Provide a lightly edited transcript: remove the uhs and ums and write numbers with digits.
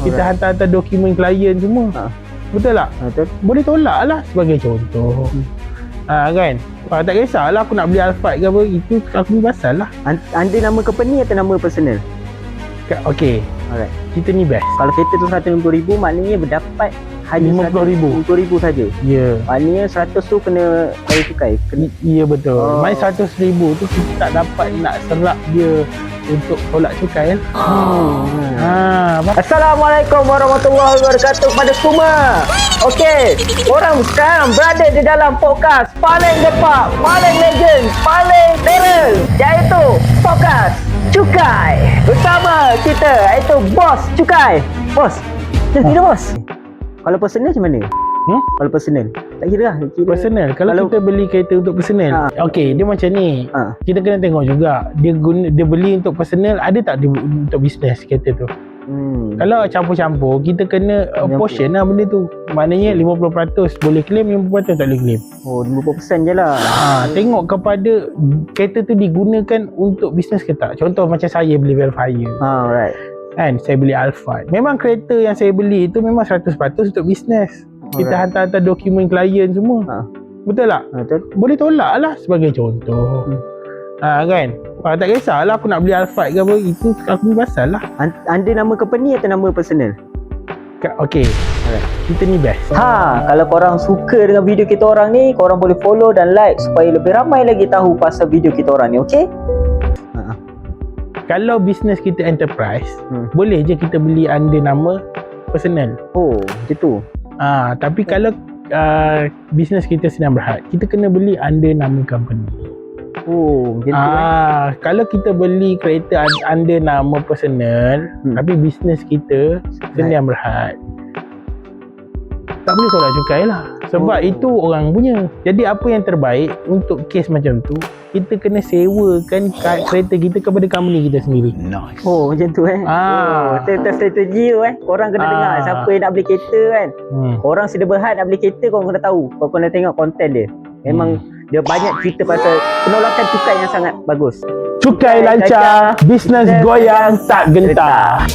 Kita hantar-hantar dokumen klien semua. Betul tak? Betul. Boleh tolak lah sebagai contoh. Kan? Tak kisahlah aku nak beli Alphard ke apa, itu aku ni pasal lah. Anda nama company atau nama personal? Okay, Alright. kita ni best. Kalau kereta tu 150,000 maknanya berdapat hanya 50,000. 50,000 saja. Ya. Maknanya 100 tu kena bayar cukai. Ya betul. Main 100,000 tu kita tak dapat nak serap dia untuk tolak cukai kan. Assalamualaikum warahmatullahi wabarakatuh kepada semua. Okey, orang sekarang berada di dalam podcast paling depak, paling legend, paling viral, iaitu podcast Cukai. Bersama kita iaitu Bos Cukai. Bos, kita bos. Kalau personal macam mana? Kalau personal tak kira lah. Personal. Kalau kita beli kereta untuk personal, okey, dia macam ni. Kita kena tengok juga dia beli untuk personal, ada tak dia untuk bisnes kereta tu. Kalau campur-campur, kita kena portion lah benda tu. Maknanya 50% boleh claim, 50% tak boleh claim. 50% je lah. Tengok kepada kereta tu digunakan untuk bisnes ke tak. Contoh macam saya beli Velfire. Right. Kan, saya beli Alphard. Memang kereta yang saya beli itu memang 100% untuk bisnes. Kita hantar-hantar dokumen klien semua. Betul tak? Betul. Boleh tolak lah sebagai contoh. Kan? Tak kisahlah aku nak beli Alphard ke apa, itu aku ni pasal lah. Anda nama company atau nama personal? Okay, kita ni best. Kalau korang suka dengan video kita orang ni, korang boleh follow dan like supaya lebih ramai lagi tahu pasal video kita orang ni, okey? Kalau bisnes kita enterprise, boleh je kita beli under nama personal. Macam tu. Tapi kalau bisnes kita sedang berhad, kita kena beli under nama company. Macam tu. Kalau kita beli kereta under nama personal, tapi bisnes kita sedang berhad, tak boleh tolak cukai lah. Sebab itu orang punya. Jadi apa yang terbaik untuk kes macam tu, kita kena sewakan kereta kita kepada company kita sendiri. Nice. Macam tu betul strategi tu korang kena dengar. Siapa yang nak beli kereta kan, korang sudah berhad nak beli kereta, korang kena tahu, korang kena tengok konten dia. Memang dia banyak cerita pasal penolakan cukai yang sangat bagus. Cukai lancar, bisnes goyang tak gentar.